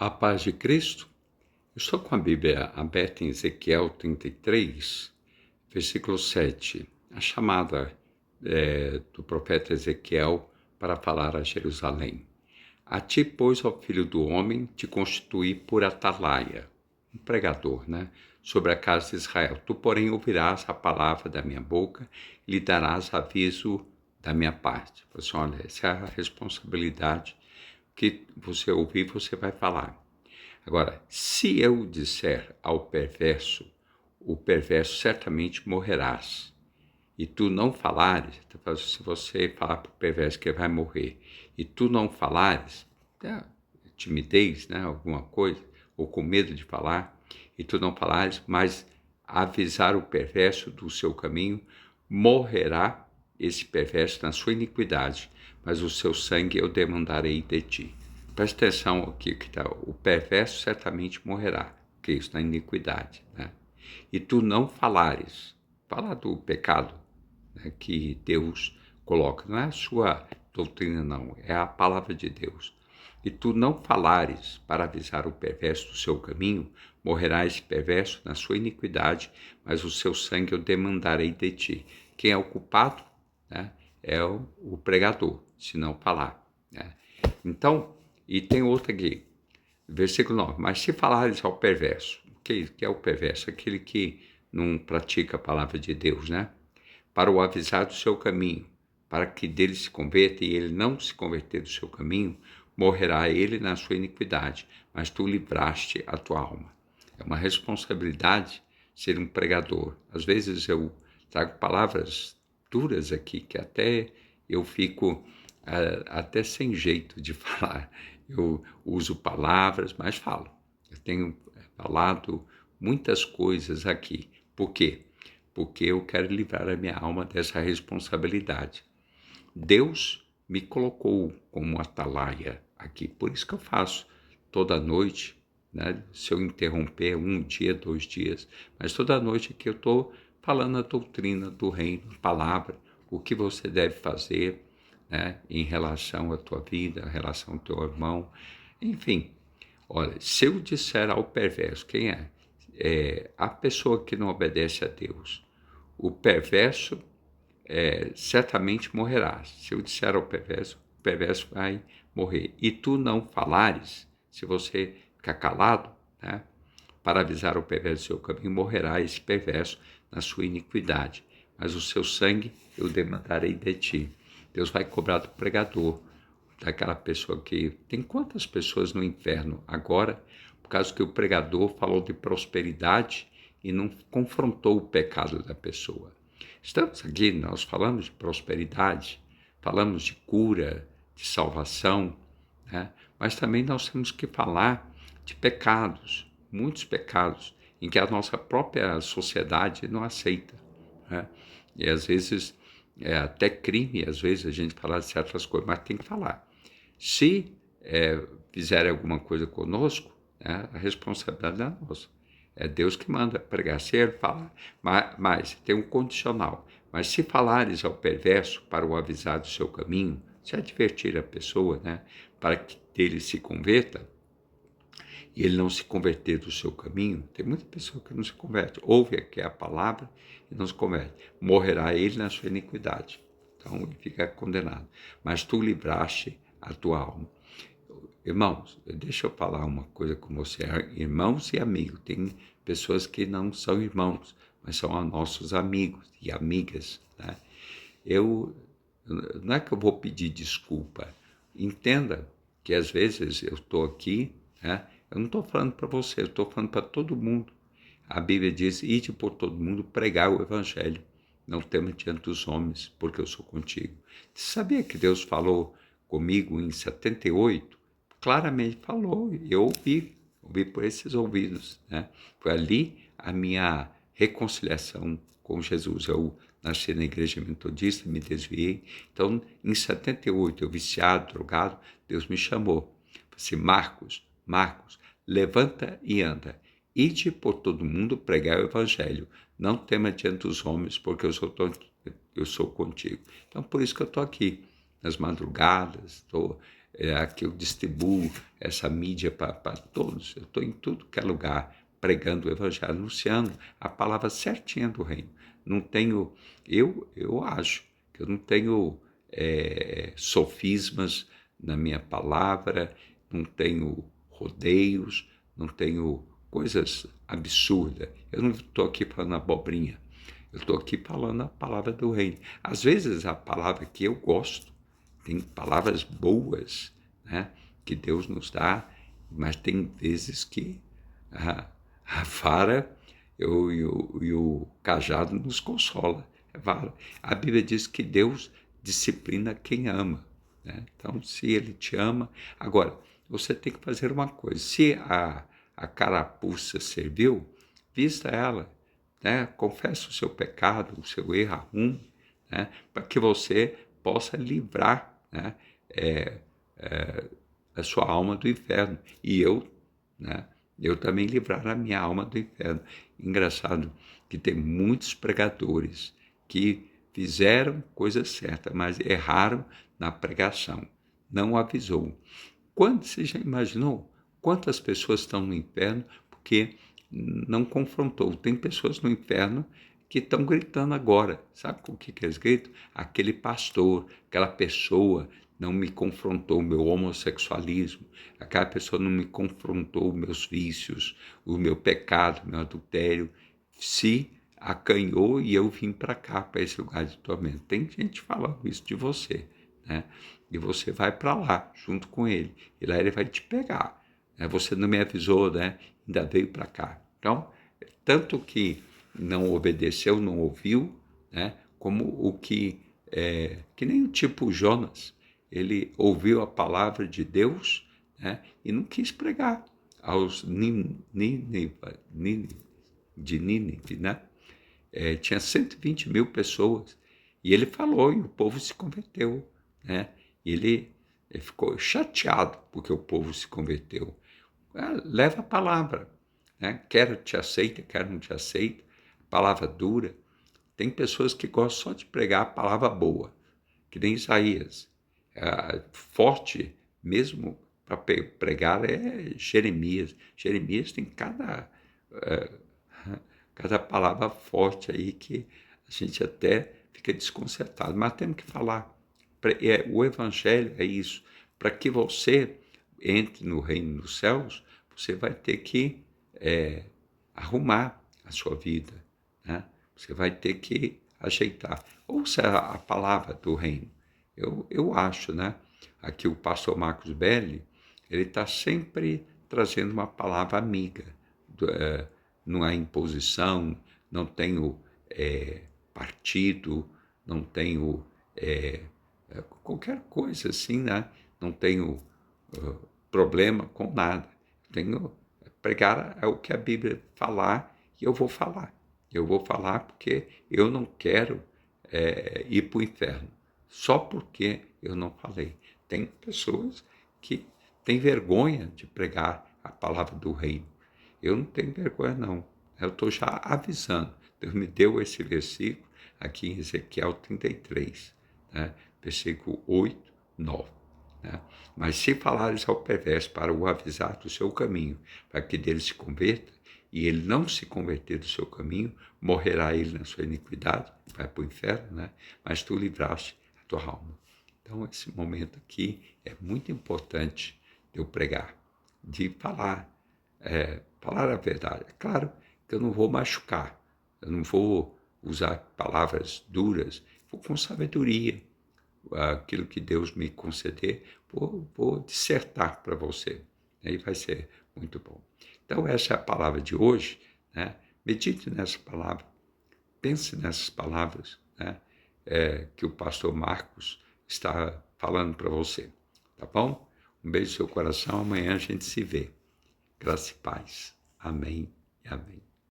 A paz de Cristo. Eu estou com a Bíblia aberta em Ezequiel 33, versículo 7, a chamada do profeta Ezequiel para falar a Jerusalém. A ti, pois, ó filho do homem, te constituí por atalaia, um pregador, sobre a casa de Israel. Tu, porém, ouvirás a palavra da minha boca e lhe darás aviso da minha parte. Assim, olha, essa é a responsabilidade que você ouvir, você vai falar. Agora, se eu disser ao perverso, o perverso certamente morrerás, e tu não falares, se você falar para o perverso que ele vai morrer, e tu não falares, timidez, alguma coisa, ou com medo de falar, e tu não falares, mas avisar o perverso do seu caminho, morrerá esse perverso na sua iniquidade, mas o seu sangue eu demandarei de ti. Presta atenção aqui que está. O perverso certamente morrerá, que isso na iniquidade, E tu não falares, fala do pecado, que Deus coloca, não é a sua doutrina não, é a palavra de Deus. E tu não falares para avisar o perverso do seu caminho, morrerá esse perverso na sua iniquidade, mas o seu sangue eu demandarei de ti. Quem é o culpado, é o pregador, se não falar. Então, e tem outra aqui, versículo 9. Mas se falares ao perverso, que é o perverso? Aquele que não pratica a palavra de Deus, para o avisar do seu caminho, para que dele se converta e ele não se converter do seu caminho, morrerá ele na sua iniquidade, mas tu livraste a tua alma. É uma responsabilidade ser um pregador. Às vezes eu trago palavras duras aqui, que até eu fico até sem jeito de falar. Eu uso palavras, mas falo. Eu tenho falado muitas coisas aqui. Por quê? Porque eu quero livrar a minha alma dessa responsabilidade. Deus me colocou como atalaia aqui. Por isso que eu faço toda noite, se eu interromper 1 dia, 2 dias, mas toda noite aqui eu estou falando a doutrina do reino, a palavra, o que você deve fazer, em relação à tua vida, em relação ao teu irmão, enfim. Olha, se eu disser ao perverso, quem é? É a pessoa que não obedece a Deus. O perverso certamente morrerá. Se eu disser ao perverso, o perverso vai morrer. E tu não falares, se você ficar calado, para avisar o perverso do seu caminho, morrerá esse perverso na sua iniquidade. Mas o seu sangue eu demandarei de ti. Deus vai cobrar do pregador, daquela pessoa que... Tem quantas pessoas no inferno agora, por causa que o pregador falou de prosperidade e não confrontou o pecado da pessoa. Estamos aqui, nós falamos de prosperidade, falamos de cura, de salvação, mas também nós temos que falar de pecados, muitos pecados, em que a nossa própria sociedade não aceita. E às vezes é até crime, às vezes a gente falar de certas coisas, mas tem que falar. Se fizerem alguma coisa conosco, a responsabilidade é nossa. É Deus que manda pregar. Se ele fala, mas tem um condicional. Mas se falares ao perverso para o avisar do seu caminho, se advertir a pessoa, para que ele se converta, e ele não se converter do seu caminho, tem muita pessoa que não se converte, ouve aqui a palavra e não se converte, morrerá ele na sua iniquidade, então ele fica condenado, mas tu livraste a tua alma. Irmãos, deixa eu falar uma coisa com você, irmãos e amigos, tem pessoas que não são irmãos, mas são nossos amigos e amigas, não é que eu vou pedir desculpa, entenda que às vezes eu estou aqui, eu não estou falando para você, eu estou falando para todo mundo. A Bíblia diz, ide por todo mundo pregar o Evangelho. Não tema diante dos homens, porque eu sou contigo. Você sabia que Deus falou comigo em 78? Claramente falou, e eu ouvi por esses ouvidos. Foi ali a minha reconciliação com Jesus. Eu nasci na igreja metodista, me desviei. Então, em 78, eu viciado, drogado, Deus me chamou. Assim, Marcos, levanta e anda. Ide por todo mundo pregar o Evangelho. Não tema diante dos homens, porque eu sou contigo. Então, por isso que eu estou aqui, nas madrugadas, estou que eu distribuo essa mídia para todos. Eu estou em tudo que é lugar, pregando o evangelho, anunciando a palavra certinha do reino. Não tenho, eu acho que eu não tenho sofismas na minha palavra, não tenho rodeios, não tenho coisas absurdas. Eu não estou aqui falando abobrinha. Eu estou aqui falando a palavra do reino. Às vezes a palavra que eu gosto, tem palavras boas, né, que Deus nos dá, mas tem vezes que a vara e o cajado nos consola. A Bíblia diz que Deus disciplina quem ama, né? Então, se Ele te ama... Agora, você tem que fazer uma coisa. Se a carapuça serviu, vista ela, né? Confessa o seu pecado, o seu erro, arrume, né? Para que você possa livrar, né, a sua alma do inferno. E né, eu também livrar a minha alma do inferno. Engraçado que tem muitos pregadores que fizeram coisa certa, mas erraram na pregação. Não avisou. Você já imaginou quantas pessoas estão no inferno porque não confrontou? Tem pessoas no inferno que estão gritando agora. Sabe com o que eles gritam? Aquele pastor, aquela pessoa não me confrontou o meu homossexualismo, aquela pessoa não me confrontou os meus vícios, o meu pecado, o meu adultério, se acanhou e eu vim para cá, para esse lugar de tormento. Tem gente falando isso de você, né? E você vai para lá, junto com ele, e lá ele vai te pegar. Né? Você não me avisou, né? Ainda veio para cá. Então, tanto que não obedeceu, não ouviu, né? Como o que nem o tipo Jonas, ele ouviu a palavra de Deus, né? E não quis pregar aos de Nínive, né? Tinha 120 mil pessoas, e ele falou, e o povo se converteu, né? Ele ficou chateado porque o povo se converteu. Leva a palavra, né? Quer te aceita, quer não te aceita, palavra dura. Tem pessoas que gostam só de pregar a palavra boa, que nem Isaías. Forte mesmo para pregar é Jeremias. Jeremias tem cada palavra forte aí que a gente até fica desconcertado. Mas temos que falar. O evangelho é isso. Para que você entre no reino dos céus, você vai ter que arrumar a sua vida, né? Você vai ter que ajeitar. Ouça a palavra do reino. Eu acho, né? Aqui o pastor Marcos Belli, ele está sempre trazendo uma palavra amiga. Não há imposição, não tenho partido, não tenho qualquer coisa assim, né? Não tenho problema com nada. Tenho pregar o que a Bíblia falar e eu vou falar. Eu vou falar porque eu não quero ir para o inferno, só porque eu não falei. Tem pessoas que têm vergonha de pregar a palavra do reino. Eu não tenho vergonha, não. Eu estou já avisando. Deus me deu esse versículo aqui em Ezequiel 33, né? Versículo 8, 9. Né? Mas se falares ao perverso para o avisar do seu caminho, para que dele se converta, e ele não se converter do seu caminho, morrerá ele na sua iniquidade, vai para o inferno, né? Mas tu livraste a tua alma. Então, esse momento aqui é muito importante de eu pregar, de falar a verdade. É claro que eu não vou machucar, eu não vou usar palavras duras, vou com sabedoria. Aquilo que Deus me conceder, vou dissertar para você. Aí vai ser muito bom. Então, essa é a palavra de hoje, né? Medite nessa palavra, pense nessas palavras, né? Que o pastor Marcos está falando para você. Tá bom? Um beijo no seu coração, amanhã a gente se vê. Graça e paz. Amém e amém.